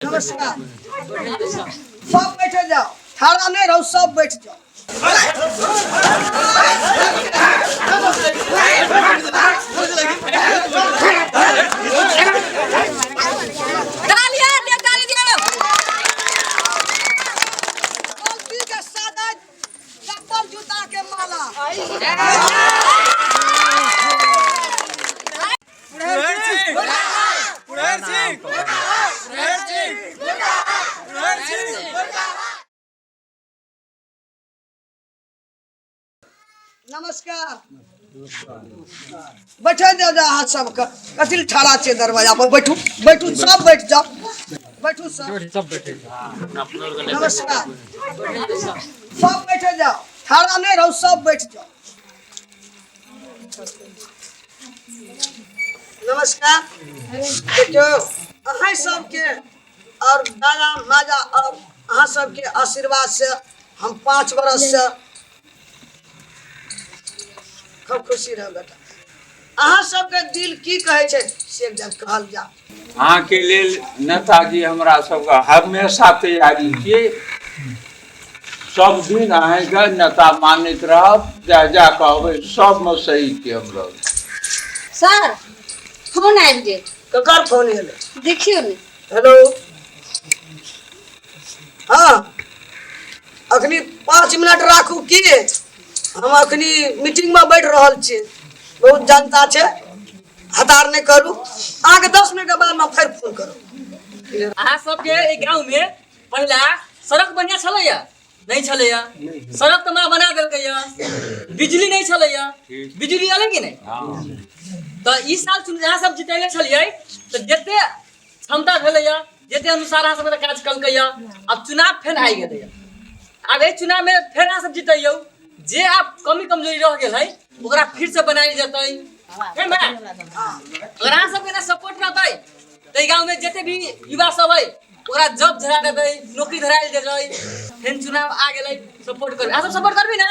नमस्कार। सब बैठे जाओ, खड़ा नहीं रहो, सब बैठ जाओ। गलती के साथ चप्पल जूता के माला। नमस्कार। बैठे जाओ जा हाथ सब कथिल ठाड़ा छे दरवाजा पर बैठू बैठू सब बैठ जाओ बैठू सब बैठे नमस्कार। सब बैठे जाओ, ठाड़ा नहीं रहो, सब बैठ जाओ। नमस्कार। देखो अहाँ सबके और दादा माजा और अहाँ सबके आशीर्वाद से हम 5 बरस से खूब खुशी रह बेटा। अहाँ सबके दिल की कहे छे से एकदम कहल जा। अहाँ के लेल नेताजी हमरा सबके हमेशा तैयारी छियै। सब दिन अहाँ के नेता मानित रहब, जा कहबै सब में सही के हम रहब। सर फोन आबि गेल। ककर फोन एले? देखियो ने। हेलो। हाँ अखनी 5 मिनट राखू की हम अखनी मीटिंग में बैठ रहल छी। बहुत जनता छे, हतार नहीं करू। आगे 10 मिनट के बाद में फिर फोन करू। अहाँ सबके ए गांव में पहला सड़क बढ़िया छलैया नहीं छलैया? सड़क तो मां बना देलकैया। बिजली नहीं छलैया, बिजली अलग कि नहीं? तो ई साल चुनाव अहाँ सब जितैले छलियै तो जते क्षमता भेलैया, जते अनुसार अहाँ सब काज कलकैया। अब चुनाव फेर आइ गेलैया। अब ए चुनाव में फेर अहाँ सब जितैयौ, जे आप कमी कमजोरी रह गेल है ओकरा फिर से बनाई जतै है ना। अगर अहाँ सबके ना सपोर्ट रहतै तो गांव में जते भी युवा सब है ओकरा जॉब धरा देबै, नौकरी धराइल देबै। फेर चुनाव आ गेलै, सपोर्ट करबै। अहाँ सब सपोर्ट करबै ना?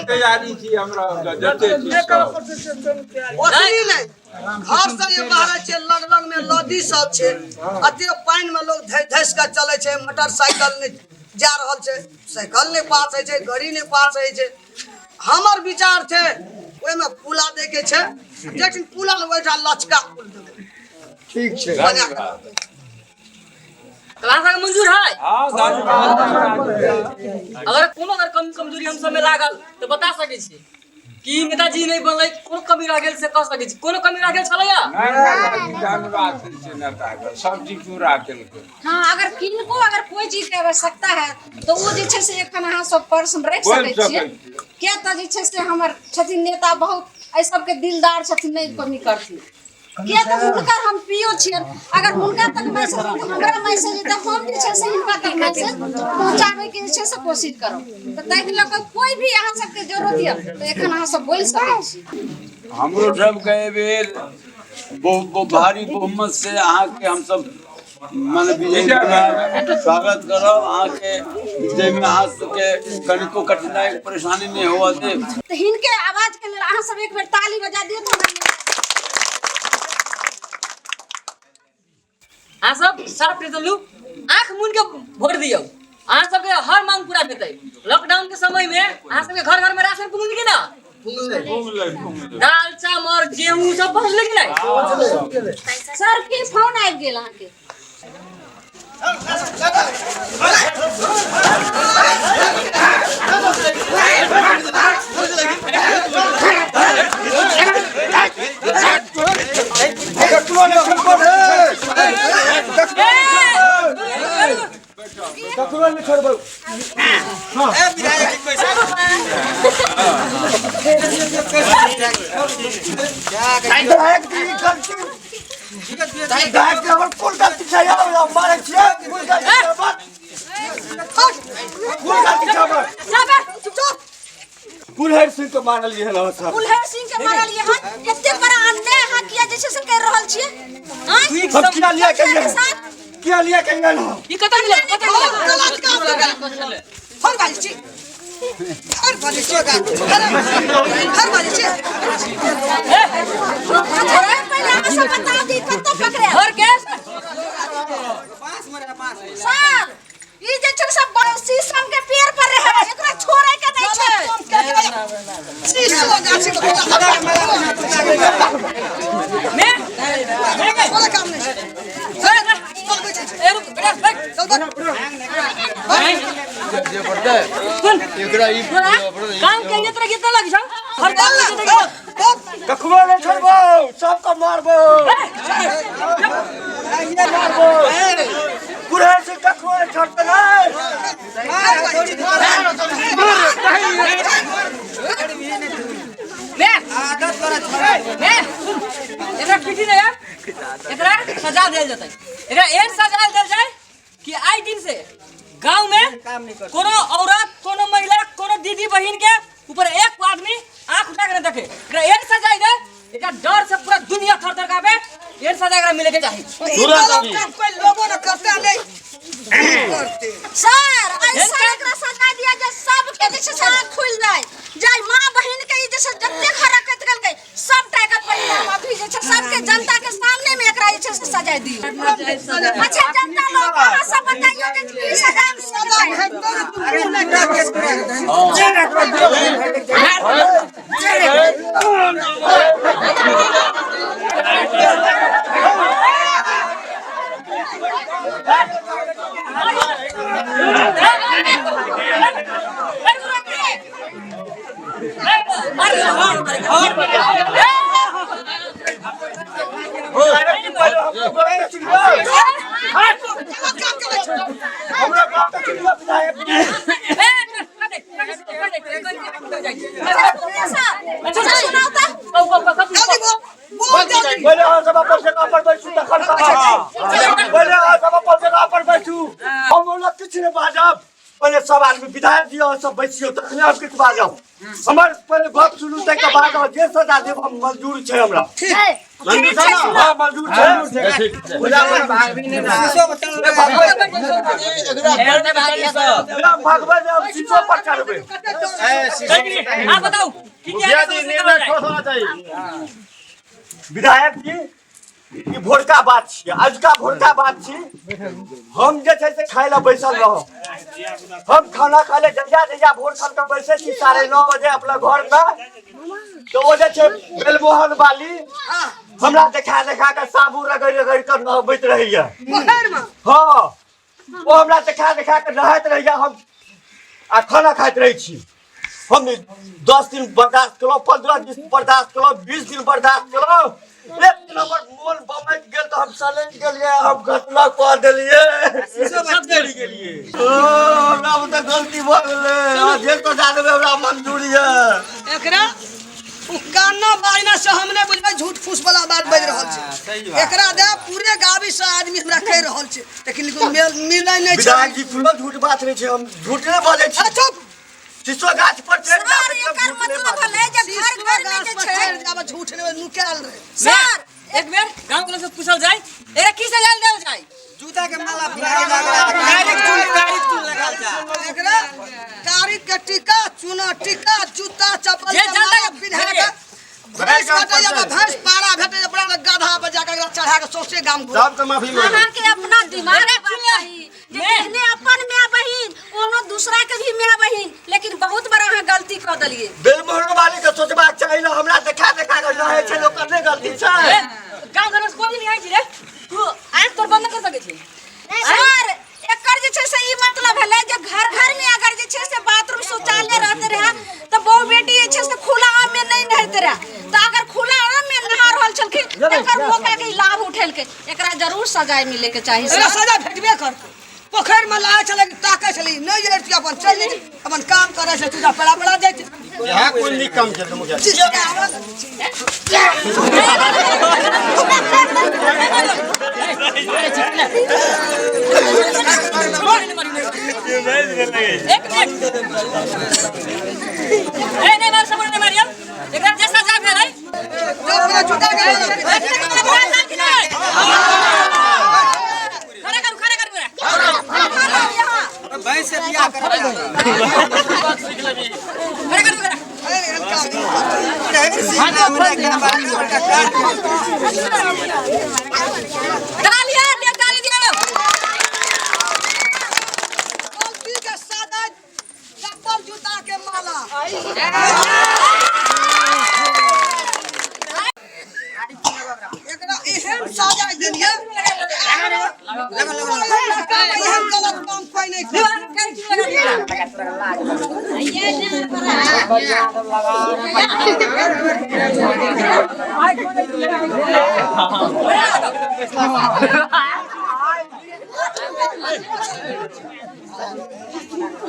तैयारी छी हमरा जते ओतनी नहीं घर से ये बाहर छे, लग में नदी सब छे। अते पानी में लोग धस के चले छे, मोटरसाइकिल नहीं जा रहल छे, साइकिल नहीं पास है छे, गाड़ी नहीं पास है छे। हमर विचार छे ओय में पुला दे के छे, लेकिन पुला में बैठा लचका पुल देबै। ठीक छे। तो अहाँ सबके मंजूर है? हां धन्यवाद। अगर कोनो अगर कमी कमजोरी हम सब में लागल तो बता सकै छी कि नेताजी नहीं बनलै, कोनो कमी रह गेल से कह सकै छी। कोनो कमी रह गेल छलैया? नहीं धन्यवाद छै नेता के, सब चीज पूरा केलकै। हाँ अगर किनको अगर कोई चीज के आवश्यकता है तो वो जे छे से एखन अहाँ सब पर्सन रख सकै छियै। किया त जे छे से हमर छथिन नेता बहुत ए सब के दिलदार छथिन, नहीं कमी करथिन। किया त हुनका हम पियो छियन, अगर हुनका तक मैसेज हमरा मैसेज त हम जे छे से हिनका तक मैसेज पहुंचाबे के जे छे से कोशिश करब। त तै के लक कोई भी अहाँ सब के जरूरत है तो एखन अहाँ सब बोल सकै छी। हमरो सब के बेर बहुत भारी बहुमत से अहाँ के हम सब मन विजय स्वागत करब। अहाँ के विजय में अहाँ सबके कनिको कठिनाई परेशानी नहीं होवा दे। तो हिनके आवाज के लिए अहाँ सब एक बेर ताली बजा दियौ तो अहाँ सब साफ रिजल्यू आंख मूंद के वोट दियौ। अहाँ सबके हर मांग पूरा हेतै। लॉकडाउन के समय में अहाँ सबके घर घर में राशन पहुंच गई ना? दाल चावल गेहूं सब पहुंचले कि नहीं? सर के फोन आबि गेल अहाँ के। कुलहर सिंह के मारल ये हला सब। कुलहर सिंह के मारल ये हन एते बड़ा अन्याय हां किया जैसे से कर रहल छियै। हां सब किया लिया केंगन हो ई कत मिलल? कत गलत काम हो गेल। फोन बाजी छी। हर बाजी छी हर बाजी छी। पहले हम सब बता दी कत पकड़े। घर के सर ई जे छै सब बड़ शीशम के पेड़ पर रहे एकरा छोड़े के नै छै शीशो गाछी के मैं कोन काम नहीं छै ए रुक बेटा बैठ जे पड़ता है एकरा ई काम के ये तरह कितना लगी छ हर बात में देखो कखनो नहीं छोड़बो सबको मारबो ये मारबो कुल्हड़ सिंह कखनो नहीं छोड़ते नहीं मैं एकरा पीटी नहीं है एकरा सजा देल जाता है एकरा एहन सजा देल जाए कि आई दिन से गांव में कोनो औरत कोनो महिला कोनो दीदी बहन के ऊपर एक आदमी आंख उठा के देखे एकरा एहन सजा दे एकरा डर से पूरा दुनिया थर-थर कांपे एहन सजा एकरा मिले के चाहिए कोई लोगों ने करते नहीं करते सर ऐसा एकरा सजा दिया जे सब के जे छै आँख खुल जाए जाय मां बहन के जे छै जत्ते हरकत करके सब टाका परिवार अभी जे छै सबके जनता के सामने में एकरा जे छै सजा दियो अच्छा जनता लोग अहाँ सब बताइयो जे की सजा हमरा गांव के चिड़िया विधायक बोले हाँ सब अपन जगह पर बैठू तखन बोले हाँ सब अपन जगह पर बैठू हम लोग किछ नहीं बाजब पहले सब आदमी विधायक जी और सब बैठियो तखने हम किछ बाजब हमर पहले गप सुनू तै के बाद जे सजा देब हम मंजूर छै हमरा ठीक मंजूर छै ना हां मंजूर छै ठीक भगवान हम शीशो पर चढ़बे आप बताओ की क्या निर्णय होना चाहिए विधायक जी ई भोरका बात छियै आजुका भोरका बात छी हम जे छै से खाय ला बैसल रहब हम खाना खा ले जहिया भोर खन के बैसे छी 9:30 बजे अपना घर में तो ओ जे छै बेलमोहन वाली हमरा देखा के साबुन रगड़ के नहबैत रहैया पोखर में हां ओ हमरा देखा के नहाइत रहैया हम आ खाना खाइत रहै छी हम 10 दिन बर्दाश्त करो 15 दिन बर्दाश्त करो 20 दिन बर्दाश्त करो एक नंबर मोल बमैत गेल तो हम सलैन गेलिए हम घटना कह देलिए सब देरी गेलिए ओ हमरा त गलती भ गेलै जे तो जानबे हमरा मंजूरी है एकरा गाना बाजना से हमने बुझबे झूठ फूस वाला बात बज रहल छै एकरा दे पूरे गावी से आदमी हमरा कह रहल छै लेकिन मिलै नै छै विधायक जी कोनो झूठ बात नहीं छै हम झूठ नहीं बाजै छी चुप शीशो गाछ पर चढ़ सर एकर मतलब भले जे घर घर में जे छै जाबे झूठ नहीं नुकाल रहे सर एक बेर गांव के लोग से पूछल जाए एरा की सजा देल जाए जूता के माला डायरेक्ट लगाल जा एकरा कारिक के टीका चूना टीका जूता चप्पल जे जनता के पिन्हा के भैंस काटे या भैंस पारा भेटे अपना गधा पे जाके चढ़ा के सोचे गांव घूम सब तो माफी मांगो अहाँ के अपना दिमाग में बात चाही जे कहने अपन माय बहिन कोनो दूसरा के भी माय बहिन लेकिन बहुत बड़ा अहाँ गलती कर देलिए बेलमोहन वाली के सोचबाक चाही ना हमरा देखा के रहे छै लोग करने गलती छै गांव घर में कोई नहीं आई छी रे तू आंख तोर बंद कर सके छी सर एकर जे छै से ई मतलब भेलै जे घर घर में अगर जे छै से बाथरूम शौचालय रहते रहे तो बहु बेटी जे छै से खुला आम में नहीं रहते रहे तो अगर खुला आम में नहा रहल छलखिन एकर मौका के लाभ उठेल के एकरा जरूर सजाए मिले के चाहिए एकरा सजा भेटबे करते पोखर में लाए छले ताके छली नहीं जे अपन चल जे अपन काम करे छै तुझा पड़ा जाय छै यहाँ कोई नहीं कम चल मुझे एक मिनट ए नहीं मार सब नहीं मारिया एकरा जैसा जा भेलै जो अपना जूता के खड़े कर भैंस से बियाह कर खड़े कर तालियां दे ताली दे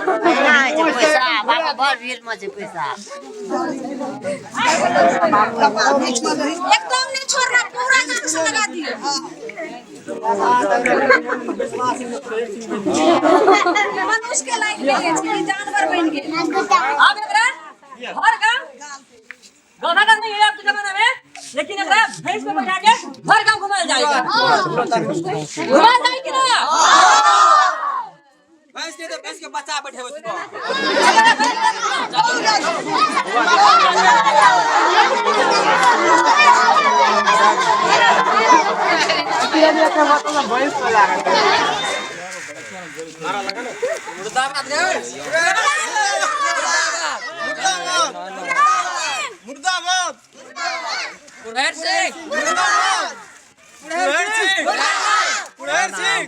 पैसा बाबा बड़ भीड़ में छै पैसा एकदम नहीं छोड़ना, पूरा नाक से लगा दियो। मनुष्य के लायक नहीं है, कि जानवर बन गए। अब एकरा हर गांव गधा का नहीं है आपके जमाना में, लेकिन एकरा भैंस पे बैठा के हर गांव घुमाया जाएगा। घुमाया जाए कि ना? भैंस के तो भैंस के बच्चा बैठे उसको मुर्दाबाद कुरहर सिंह कुरहर सिंह